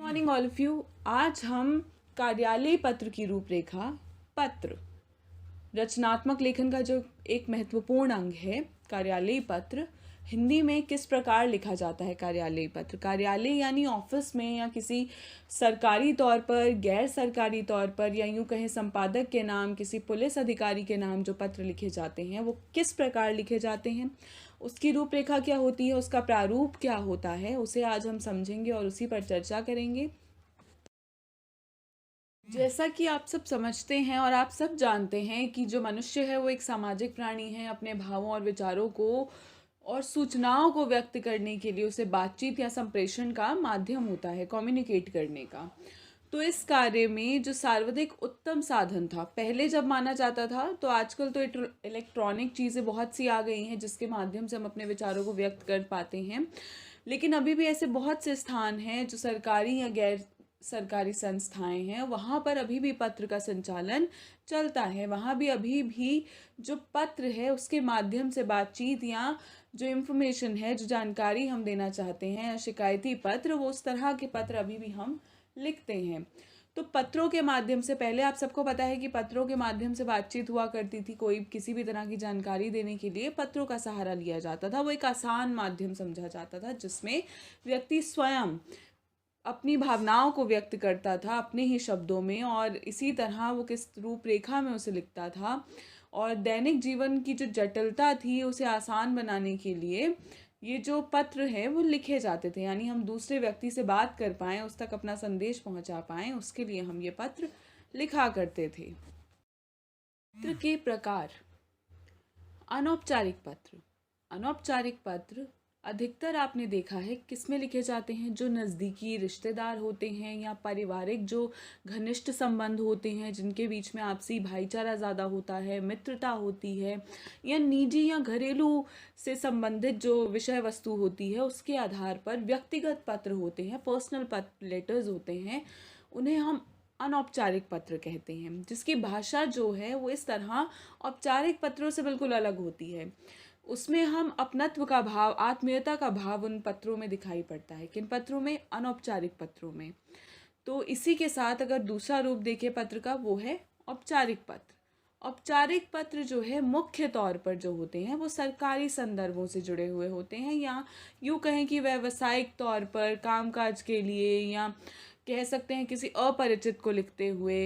Morning all of you. आज हम कार्यालय पत्र की रूपरेखा, पत्र रचनात्मक लेखन का जो एक महत्वपूर्ण अंग है, कार्यालय पत्र हिंदी में किस प्रकार लिखा जाता है। कार्यालय पत्र, कार्यालय यानी ऑफिस में या किसी सरकारी तौर पर, गैर सरकारी तौर पर, या यूँ कहें संपादक के नाम, किसी पुलिस अधिकारी के नाम जो पत्र लिखे जाते हैं वो किस प्रकार लिखे जाते हैं, उसकी रूपरेखा क्या होती है, उसका प्रारूप क्या होता है, उसे आज हम समझेंगे और उसी पर चर्चा करेंगे। जैसा कि आप सब समझते हैं और आप सब जानते हैं कि जो मनुष्य है वो एक सामाजिक प्राणी है। अपने भावों और विचारों को और सूचनाओं को व्यक्त करने के लिए उसे बातचीत या संप्रेषण का माध्यम होता है, कम्युनिकेट करने का। तो इस कार्य में जो सर्वाधिक उत्तम साधन था, पहले जब माना जाता था, तो आजकल तो इलेक्ट्रॉनिक चीज़ें बहुत सी आ गई हैं जिसके माध्यम से हम अपने विचारों को व्यक्त कर पाते हैं, लेकिन अभी भी ऐसे बहुत से स्थान हैं जो सरकारी या गैर सरकारी संस्थाएं हैं, वहाँ पर अभी भी पत्र का संचालन चलता है। वहाँ भी अभी भी जो पत्र है उसके माध्यम से बातचीत या जो इन्फॉर्मेशन है, जो जानकारी हम देना चाहते हैं, या शिकायती पत्र, वो उस तरह के पत्र अभी भी हम लिखते हैं। तो पत्रों के माध्यम से, पहले आप सबको पता है कि पत्रों के माध्यम से बातचीत हुआ करती थी। कोई किसी भी तरह की जानकारी देने के लिए पत्रों का सहारा लिया जाता था। वो एक आसान माध्यम समझा जाता था जिसमें व्यक्ति स्वयं अपनी भावनाओं को व्यक्त करता था अपने ही शब्दों में, और इसी तरह वो किस रूपरेखा में उसे लिखता था। और दैनिक जीवन की जो जटिलता थी उसे आसान बनाने के लिए ये जो पत्र है वो लिखे जाते थे, यानी हम दूसरे व्यक्ति से बात कर पाएँ, उस तक अपना संदेश पहुंचा पाएँ, उसके लिए हम ये पत्र लिखा करते थे। पत्र के प्रकार। अनौपचारिक पत्र। अनौपचारिक पत्र अधिकतर आपने देखा है किसमें लिखे जाते हैं, जो नज़दीकी रिश्तेदार होते हैं या पारिवारिक जो घनिष्ठ संबंध होते हैं, जिनके बीच में आपसी भाईचारा ज़्यादा होता है, मित्रता होती है, या निजी या घरेलू से संबंधित जो विषय वस्तु होती है उसके आधार पर व्यक्तिगत पत्र होते हैं, पर्सनल पत्र, लेटर्स होते हैं, उन्हें हम अनौपचारिक पत्र कहते हैं, जिसकी भाषा जो है वो इस तरह औपचारिक पत्रों से बिल्कुल अलग होती है। उसमें हम अपनत्व का भाव, आत्मीयता का भाव उन पत्रों में दिखाई पड़ता है। किन पत्रों में? अनौपचारिक पत्रों में। तो इसी के साथ अगर दूसरा रूप देखें पत्र का, वो है औपचारिक पत्र। औपचारिक पत्र जो है मुख्य तौर पर जो होते हैं वो सरकारी संदर्भों से जुड़े हुए होते हैं, या यूँ कहें कि व्यावसायिक तौर पर कामकाज के लिए, या कह सकते हैं किसी अपरिचित को लिखते हुए।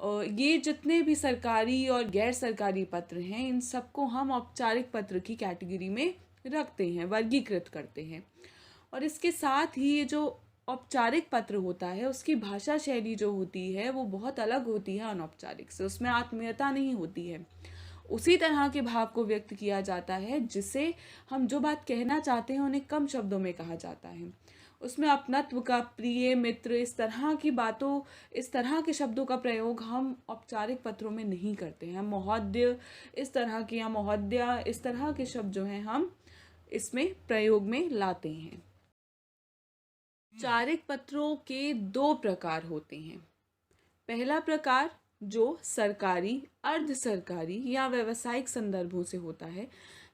ये जितने भी सरकारी और गैर सरकारी पत्र हैं, इन सबको हम औपचारिक पत्र की कैटेगरी में रखते हैं, वर्गीकृत करते हैं। और इसके साथ ही ये जो औपचारिक पत्र होता है उसकी भाषा शैली जो होती है वो बहुत अलग होती है अनौपचारिक से। उसमें आत्मीयता नहीं होती है, उसी तरह के भाव को व्यक्त किया जाता है जिसे हम जो बात कहना चाहते हैं उन्हें कम शब्दों में कहा जाता है। उसमें अपनत्व का, प्रिय, मित्र, इस तरह की बातों, इस तरह के शब्दों का प्रयोग हम औपचारिक पत्रों में नहीं करते हैं। महोदय इस तरह के, या महोदया, इस तरह के शब्द जो हैं हम इसमें प्रयोग में लाते हैं। औपचारिक पत्रों के दो प्रकार होते हैं। पहला प्रकार जो सरकारी, अर्ध सरकारी या व्यावसायिक संदर्भों से होता है,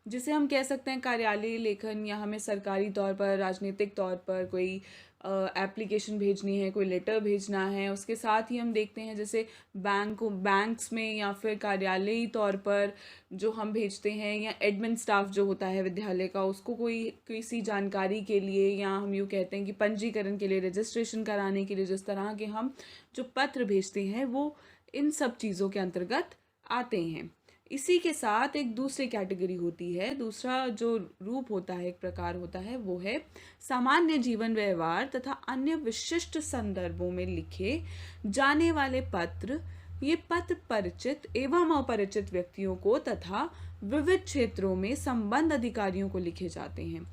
जिसे हम कह सकते हैं कार्यालय लेखन, या हमें सरकारी तौर पर, राजनीतिक तौर पर कोई एप्लीकेशन भेजनी है, कोई लेटर भेजना है। उसके साथ ही हम देखते हैं जैसे बैंक्स में, या फिर कार्यालयी तौर पर जो हम भेजते हैं, या एडमिन स्टाफ जो होता है विद्यालय का, उसको कोई किसी जानकारी के लिए, या हम यूँ कहते हैं कि पंजीकरण के लिए, रजिस्ट्रेशन कराने के लिए जिस तरह के हम जो पत्र भेजते हैं वो इन सब चीज़ों के अंतर्गत आते हैं। इसी के साथ एक दूसरी कैटेगरी होती है, दूसरा जो रूप होता है, एक प्रकार होता है, वो है सामान्य जीवन व्यवहार तथा अन्य विशिष्ट संदर्भों में लिखे जाने वाले पत्र। ये पत्र परिचित एवं अपरिचित व्यक्तियों को तथा विविध क्षेत्रों में संबंध अधिकारियों को लिखे जाते हैं।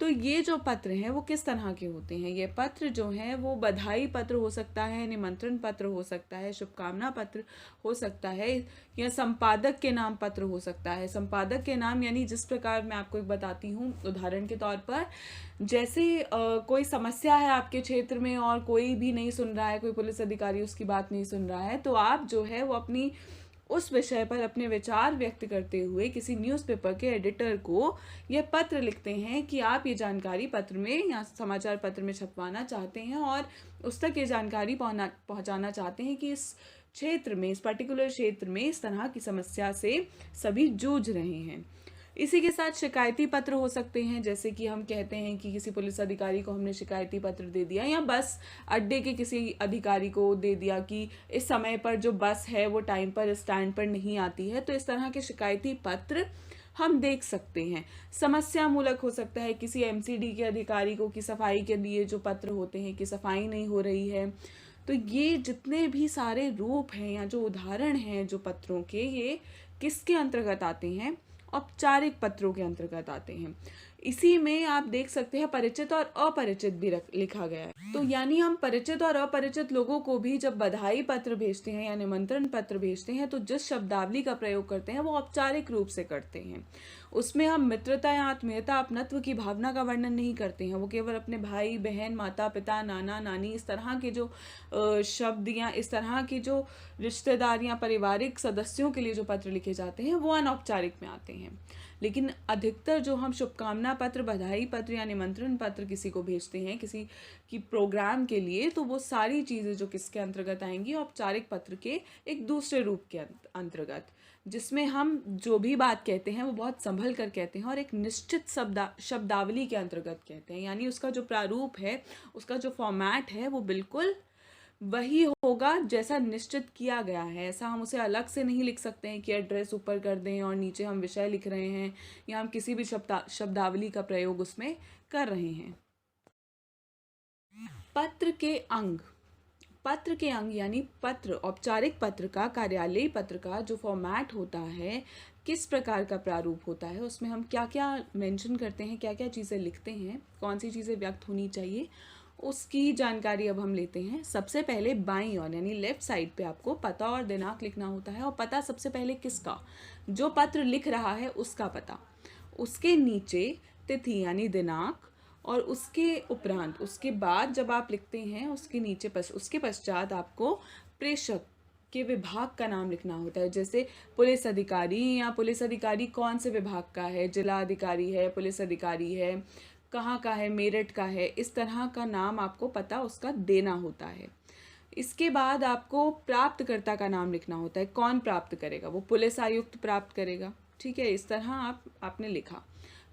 तो ये जो पत्र हैं वो किस तरह के होते हैं? ये पत्र जो हैं वो बधाई पत्र हो सकता है, निमंत्रण पत्र हो सकता है, शुभकामना पत्र हो सकता है, या संपादक के नाम पत्र हो सकता है। संपादक के नाम यानी जिस प्रकार मैं आपको एक बताती हूँ उदाहरण के तौर पर, जैसे कोई समस्या है आपके क्षेत्र में और कोई भी नहीं सुन रहा है, कोई पुलिस अधिकारी उसकी बात नहीं सुन रहा है, तो आप जो है वो अपनी उस विषय पर अपने विचार व्यक्त करते हुए किसी न्यूज़पेपर के एडिटर को यह पत्र लिखते हैं कि आप ये जानकारी पत्र में या समाचार पत्र में छपवाना चाहते हैं और उस तक ये जानकारी पहुंचाना चाहते हैं कि इस क्षेत्र में, इस पर्टिकुलर क्षेत्र में इस तरह की समस्या से सभी जूझ रहे हैं। इसी के साथ शिकायती पत्र हो सकते हैं, जैसे कि हम कहते हैं कि किसी पुलिस अधिकारी को हमने शिकायती पत्र दे दिया या बस अड्डे के किसी अधिकारी को दे दिया कि इस समय पर जो बस है वो टाइम पर स्टैंड पर नहीं आती है। तो इस तरह के शिकायती पत्र हम देख सकते हैं। समस्या मूलक हो सकता है किसी एमसीडी के अधिकारी को कि सफाई के लिए जो पत्र होते हैं कि सफाई नहीं हो रही है। तो ये जितने भी सारे रूप हैं या जो उदाहरण हैं जो पत्रों के, ये किसके अंतर्गत आते हैं? औपचारिक पत्रों के अंतर्गत आते हैं। इसी में आप देख सकते हैं परिचित और अपरिचित भी लिखा गया है। तो यानी हम परिचित और अपरिचित लोगों को भी जब बधाई पत्र भेजते हैं या निमंत्रण पत्र भेजते हैं तो जिस शब्दावली का प्रयोग करते हैं वो औपचारिक रूप से करते हैं। उसमें हम मित्रता या आत्मीयता, अपनत्व की भावना का वर्णन नहीं करते हैं। वो केवल अपने भाई बहन, माता पिता, नाना नानी, इस तरह के जो शब्द या इस तरह की जो रिश्तेदार या पारिवारिक सदस्यों के लिए जो पत्र लिखे जाते हैं वो अनौपचारिक में आते हैं। लेकिन अधिकतर जो हम शुभकामना पत्र, बधाई पत्र या निमंत्रण पत्र किसी को भेजते हैं किसी की प्रोग्राम के लिए, तो वो सारी चीज़ें जो किसके अंतर्गत आएंगी? औपचारिक पत्र के एक दूसरे रूप के अंतर्गत, जिसमें हम जो भी बात कहते हैं वो बहुत संभल कर कहते हैं और एक निश्चित शब्दावली के अंतर्गत कहते हैं। यानी उसका जो प्रारूप है, उसका जो फॉर्मेट है वो बिल्कुल वही होगा जैसा निश्चित किया गया है। ऐसा हम उसे अलग से नहीं लिख सकते हैं कि एड्रेस ऊपर कर दें और नीचे हम विषय लिख रहे हैं या हम किसी भी शब्दावली का प्रयोग उसमें कर रहे हैं। पत्र के अंग, पत्र के अंग यानी पत्र, औपचारिक पत्र का, कार्यालयी पत्र का जो फॉर्मेट होता है, किस प्रकार का प्रारूप होता है, उसमें हम क्या क्या मेंशन करते हैं, क्या क्या चीज़ें लिखते हैं, कौन सी चीज़ें व्यक्त होनी चाहिए, उसकी जानकारी अब हम लेते हैं। सबसे पहले बाईं ओर यानी लेफ्ट साइड पे आपको पता और दिनांक लिखना होता है। और पता सबसे पहले किसका? जो पत्र लिख रहा है उसका पता। उसके नीचे तिथि यानी दिनांक, और उसके उपरांत, उसके बाद जब आप लिखते हैं उसके नीचे उसके पश्चात आपको प्रेषक के विभाग का नाम लिखना होता है। जैसे पुलिस अधिकारी, या पुलिस अधिकारी कौन से विभाग का है, जिला अधिकारी है, पुलिस अधिकारी है, कहाँ का है, मेरठ का है, इस तरह का नाम आपको पता उसका देना होता है। इसके बाद आपको प्राप्तकर्ता का नाम लिखना होता है। कौन प्राप्त करेगा? वो पुलिस आयुक्त प्राप्त करेगा। ठीक है, इस तरह आपने लिखा।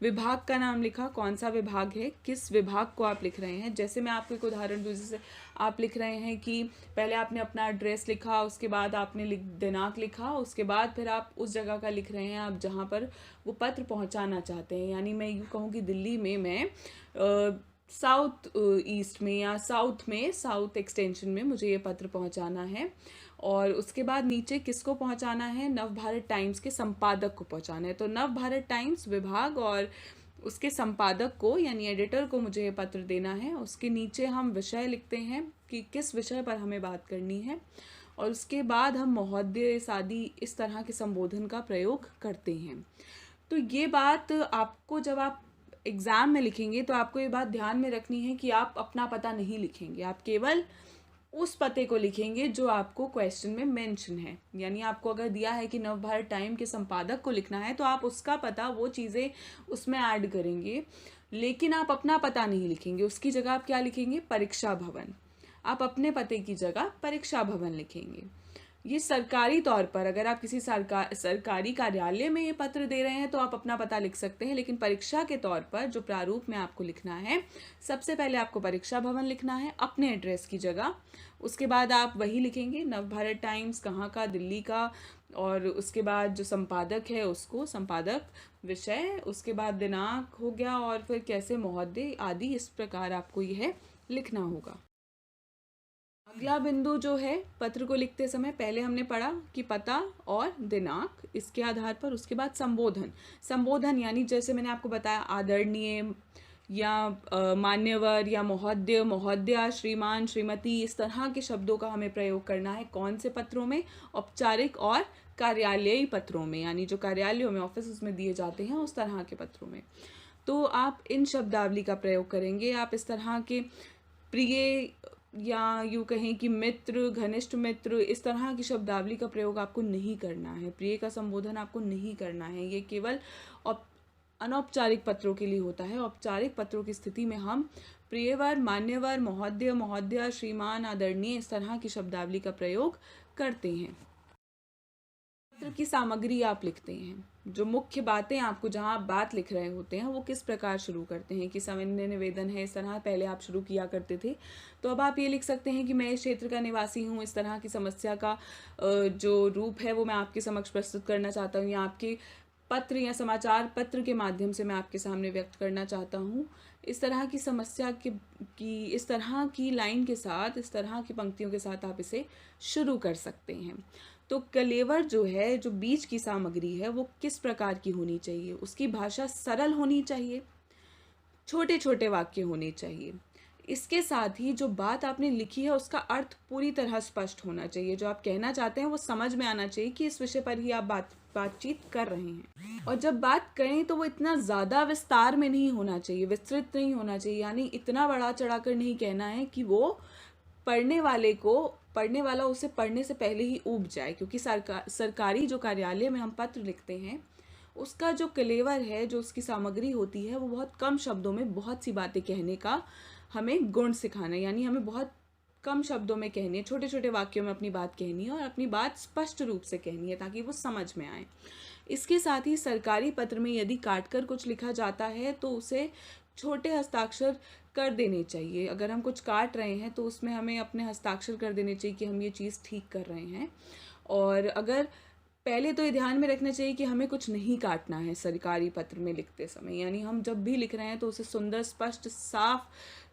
विभाग का नाम लिखा, कौन सा विभाग है, किस विभाग को आप लिख रहे हैं। जैसे मैं आपको एक उदाहरण दूँ, जैसे आप लिख रहे हैं कि पहले आपने अपना एड्रेस लिखा, उसके बाद आपने दिनांक लिखा, उसके बाद फिर आप उस जगह का लिख रहे हैं आप जहाँ पर वो पत्र पहुँचाना चाहते हैं। यानी मैं यूँ कहूँ कि दिल्ली में मैं साउथ ईस्ट में या साउथ में, साउथ एक्सटेंशन में मुझे ये पत्र पहुँचाना है। और उसके बाद नीचे किसको पहुंचाना है? नवभारत टाइम्स के संपादक को पहुंचाना है। तो नवभारत टाइम्स विभाग और उसके संपादक को यानी एडिटर को मुझे ये पत्र देना है। उसके नीचे हम विषय लिखते हैं कि किस विषय पर हमें बात करनी है, और उसके बाद हम महोदय आदि इस तरह के संबोधन का प्रयोग करते हैं। तो ये बात आपको जब आप एग्ज़ाम में लिखेंगे तो आपको ये बात ध्यान में रखनी है कि आप अपना पता नहीं लिखेंगे, आप केवल उस पते को लिखेंगे जो आपको क्वेश्चन में मेंशन है। यानी आपको अगर दिया है कि नवभारत टाइम के संपादक को लिखना है तो आप उसका पता, वो चीज़ें उसमें ऐड करेंगे, लेकिन आप अपना पता नहीं लिखेंगे। उसकी जगह आप क्या लिखेंगे? परीक्षा भवन। आप अपने पते की जगह परीक्षा भवन लिखेंगे। ये सरकारी तौर पर अगर आप किसी सरकारी कार्यालय में ये पत्र दे रहे हैं तो आप अपना पता लिख सकते हैं, लेकिन परीक्षा के तौर पर जो प्रारूप में आपको लिखना है, सबसे पहले आपको परीक्षा भवन लिखना है अपने एड्रेस की जगह। उसके बाद आप वही लिखेंगे नवभारत टाइम्स कहाँ का, दिल्ली का, और उसके बाद जो संपादक है उसको, संपादक, विषय, उसके बाद दिनांक हो गया, और फिर कैसे महोदय आदि, इस प्रकार आपको यह लिखना होगा। अगला बिंदु जो है पत्र को लिखते समय, पहले हमने पढ़ा कि पता और दिनांक, इसके आधार पर उसके बाद संबोधन। संबोधन यानी जैसे मैंने आपको बताया आदरणीय या मान्यवर या महोदय, महोदया, श्रीमान, श्रीमती, इस तरह के शब्दों का हमें प्रयोग करना है। कौन से पत्रों में? औपचारिक और कार्यालयी पत्रों में, यानी जो कार्यालयों में, ऑफिस में दिए जाते हैं उस तरह के पत्रों में। तो आप इन शब्दावली का प्रयोग करेंगे। आप इस तरह के प्रिय या यूँ कहें कि मित्र, घनिष्ठ मित्र, इस तरह की शब्दावली का प्रयोग आपको नहीं करना है। प्रिय का संबोधन आपको नहीं करना है। ये केवल अनौपचारिक पत्रों के लिए होता है। औपचारिक पत्रों की स्थिति में हम प्रियवर, मान्यवर, महोदय, महोदया, श्रीमान, आदरणीय, इस तरह की शब्दावली का प्रयोग करते हैं। पत्र की सामग्री आप लिखते हैं, जो मुख्य बातें आपको, जहाँ आप बात लिख रहे होते हैं, वो किस प्रकार शुरू करते हैं कि सामान्य निवेदन है, इस तरह पहले आप शुरू किया करते थे। तो अब आप ये लिख सकते हैं कि मैं इस क्षेत्र का निवासी हूँ, इस तरह की समस्या का जो रूप है वो मैं आपके समक्ष प्रस्तुत करना चाहता हूँ, या आपके पत्र या समाचार पत्र के माध्यम से मैं आपके सामने व्यक्त करना चाहता हूँ। इस तरह की समस्या की इस तरह की लाइन के साथ, इस तरह की पंक्तियों के साथ आप इसे शुरू कर सकते हैं। तो कलेवर जो है, जो बीच की सामग्री है, वो किस प्रकार की होनी चाहिए? उसकी भाषा सरल होनी चाहिए, छोटे छोटे वाक्य होने चाहिए। इसके साथ ही जो बात आपने लिखी है उसका अर्थ पूरी तरह स्पष्ट होना चाहिए। जो आप कहना चाहते हैं वो समझ में आना चाहिए कि इस विषय पर ही आप बातचीत कर रहे हैं। और जब बात करें तो वो इतना ज़्यादा विस्तार में नहीं होना चाहिए, विस्तृत नहीं होना चाहिए, यानी इतना बढ़ा चढ़ाकर नहीं कहना है कि वो पढ़ने वाला उसे पढ़ने से पहले ही ऊब जाए। क्योंकि सरकारी जो कार्यालय में हम पत्र लिखते हैं, उसका जो कलेवर है, जो उसकी सामग्री होती है, वो बहुत कम शब्दों में बहुत सी बातें कहने का हमें गुण सिखाना है। यानी हमें बहुत कम शब्दों में कहनी है, छोटे छोटे वाक्यों में अपनी बात कहनी है और अपनी बात स्पष्ट रूप से कहनी है ताकि वो समझ में आए। इसके साथ ही सरकारी पत्र में यदि काटकर कुछ लिखा जाता है तो उसे छोटे हस्ताक्षर कर देने चाहिए। अगर हम कुछ काट रहे हैं तो उसमें हमें अपने हस्ताक्षर कर देने चाहिए कि हम ये चीज़ ठीक कर रहे हैं। और अगर पहले तो ये ध्यान में रखना चाहिए कि हमें कुछ नहीं काटना है सरकारी पत्र में लिखते समय, यानी हम जब भी लिख रहे हैं तो उसे सुंदर, स्पष्ट, साफ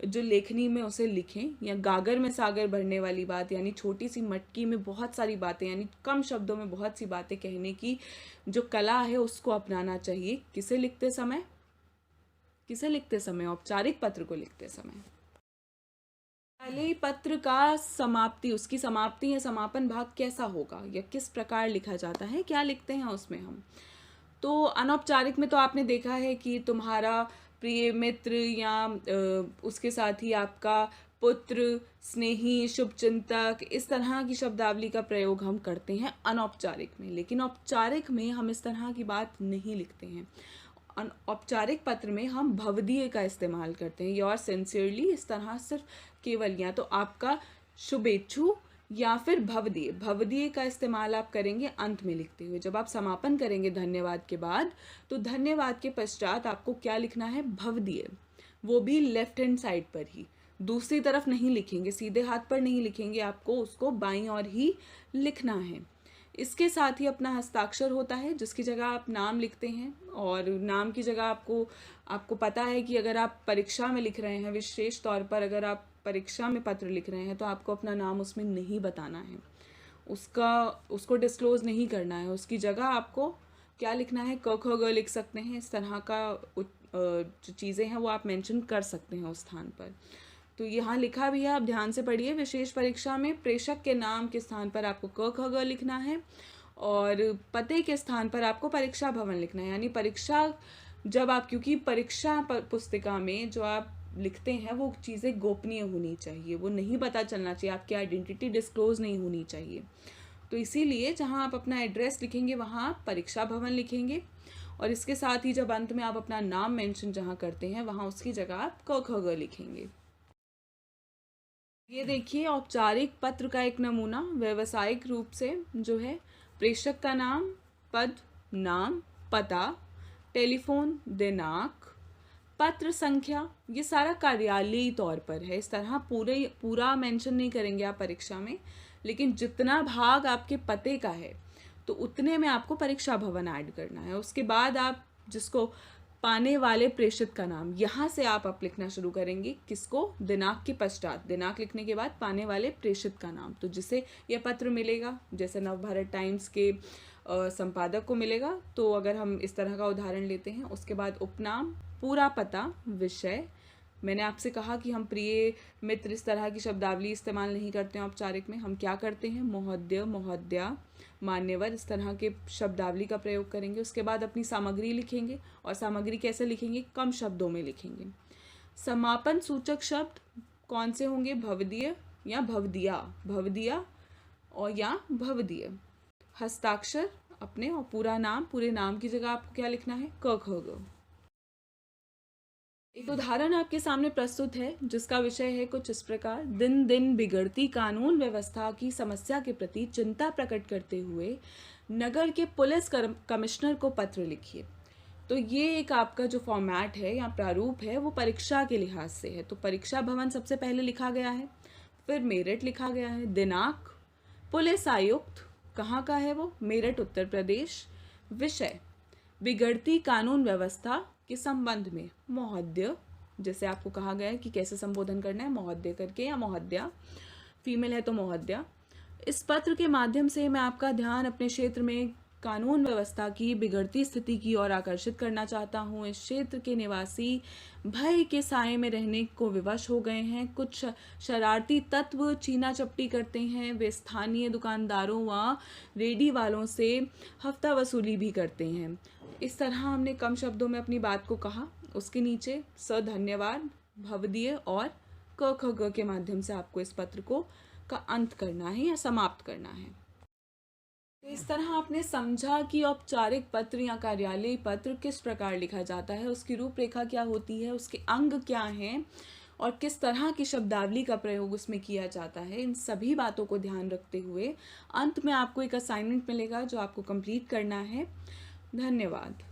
जो लेखनी में उसे लिखें। या गागर में सागर भरने वाली बात, यानी छोटी सी मटकी में बहुत सारी बातें, यानी कम शब्दों में बहुत सी बातें कहने की जो कला है उसको अपनाना चाहिए। किसे लिखते समय? औपचारिक पत्र को लिखते समय। पहले ही पत्र का उसकी समाप्ति या समापन भाग कैसा होगा या किस प्रकार लिखा जाता है, क्या लिखते हैं उसमें हम। तो अनौपचारिक में तो आपने देखा है कि तुम्हारा प्रिय मित्र, या उसके साथ ही आपका पुत्र, स्नेही, शुभचिंतक, इस तरह की शब्दावली का प्रयोग हम करते हैं अनौपचारिक में। लेकिन औपचारिक में हम इस तरह की बात नहीं लिखते हैं। औपचारिक पत्र में हम भवदीय का इस्तेमाल करते हैं, योर सिंसियरली, इस तरह सिर्फ केवल या तो आपका शुभेच्छु या फिर भवदीय का इस्तेमाल आप करेंगे अंत में लिखते हुए। जब आप समापन करेंगे धन्यवाद के बाद, तो धन्यवाद के पश्चात आपको क्या लिखना है? भवदीय। वो भी लेफ्ट हैंड साइड पर ही, दूसरी तरफ नहीं लिखेंगे, सीधे हाथ पर नहीं लिखेंगे, आपको उसको बाईं ओर ही लिखना है। इसके साथ ही अपना हस्ताक्षर होता है, जिसकी जगह आप नाम लिखते हैं। और नाम की जगह आपको पता है कि अगर आप परीक्षा में लिख रहे हैं, विशेष तौर पर अगर आप परीक्षा में पत्र लिख रहे हैं, तो आपको अपना नाम उसमें नहीं बताना है, उसको डिस्क्लोज नहीं करना है। उसकी जगह आपको क्या लिखना है? क ख ग लिख सकते हैं। इस तरह का जो चीज़ें हैं वो आप मेंशन कर सकते हैं उस स्थान पर। तो यहाँ लिखा भी है, आप ध्यान से पढ़िए। विशेष परीक्षा में प्रेषक के नाम के स्थान पर आपको क ख ग लिखना है और पते के स्थान पर आपको परीक्षा भवन लिखना है। यानी परीक्षा जब आप, क्योंकि परीक्षा पुस्तिका में जो आप लिखते हैं वो चीज़ें गोपनीय होनी चाहिए, वो नहीं पता चलना चाहिए, आपकी आइडेंटिटी डिस्क्लोज नहीं होनी चाहिए। तो इसीलिए जहाँ आप अपना एड्रेस लिखेंगे वहाँ आप परीक्षा भवन लिखेंगे। और इसके साथ ही जब अंत में आप अपना नाम मेंशन जहाँ करते हैं वहाँ उसकी जगह आप क ख ग लिखेंगे। ये देखिए औपचारिक पत्र का एक नमूना। व्यावसायिक रूप से जो है, प्रेषक का नाम, पद, नाम, पता, टेलीफोन, दिनांक, पत्र संख्या, ये सारा कार्यालयी तौर पर है। इस तरह पूरा मेंशन नहीं करेंगे आप परीक्षा में, लेकिन जितना भाग आपके पते का है तो उतने में आपको परीक्षा भवन ऐड करना है। उसके बाद आप जिसको पाने वाले प्रेषित का नाम, यहाँ से आप लिखना शुरू करेंगे। किसको? दिनांक के पश्चात, दिनांक लिखने के बाद पाने वाले प्रेषित का नाम, तो जिसे यह पत्र मिलेगा, जैसे नवभारत टाइम्स के संपादक को मिलेगा। तो अगर हम इस तरह का उदाहरण लेते हैं, उसके बाद उपनाम, पूरा पता, विषय। मैंने आपसे कहा कि हम प्रिय मित्र इस तरह की शब्दावली इस्तेमाल नहीं करते हैं औपचारिक में। हम क्या करते हैं? महोदय, महोदया, मान्यवर, इस तरह के शब्दावली का प्रयोग करेंगे। उसके बाद अपनी सामग्री लिखेंगे, और सामग्री कैसे लिखेंगे? कम शब्दों में लिखेंगे। समापन सूचक शब्द कौन से होंगे? भवदीय, या भवदिया, भवदिया और या भवदीय। हस्ताक्षर अपने और पूरा नाम, पूरे नाम की जगह आपको क्या लिखना है, क ख ग। एक उदाहरण आपके सामने प्रस्तुत है जिसका विषय है कुछ इस प्रकार, दिन दिन बिगड़ती कानून व्यवस्था की समस्या के प्रति चिंता प्रकट करते हुए नगर के पुलिस कमिश्नर को पत्र लिखिए। तो ये एक आपका जो फॉर्मेट है या प्रारूप है वो परीक्षा के लिहाज से है। तो परीक्षा भवन सबसे पहले लिखा गया है, फिर मेरठ लिखा गया है, दिनांक पुलिस आयुक्त, कहाँ का है वो, मेरठ उत्तर प्रदेश, विषय बिगड़ती कानून व्यवस्था के संबंध में महोदय, जैसे आपको कहा गया है कि कैसे संबोधन करना है, महोदय करके या महोदया, फीमेल है तो महोदया। इस पत्र के माध्यम से मैं आपका ध्यान अपने क्षेत्र में कानून व्यवस्था की बिगड़ती स्थिति की ओर आकर्षित करना चाहता हूँ। इस क्षेत्र के निवासी भय के साए में रहने को विवश हो गए हैं। कुछ शरारती तत्व चीना चपटी करते हैं, वे स्थानीय दुकानदारों व रेडी वालों से हफ्ता वसूली भी करते हैं। इस तरह हमने कम शब्दों में अपनी बात को कहा। उसके नीचे स धन्यवाद, भवदीय और क ख ग के माध्यम से आपको इस पत्र को का अंत करना है या समाप्त करना है। तो इस तरह आपने समझा कि औपचारिक पत्र या कार्यालयी पत्र किस प्रकार लिखा जाता है, उसकी रूपरेखा क्या होती है, उसके अंग क्या हैं और किस तरह की शब्दावली का प्रयोग उसमें किया जाता है। इन सभी बातों को ध्यान रखते हुए अंत में आपको एक असाइनमेंट मिलेगा जो आपको कंप्लीट करना है। धन्यवाद।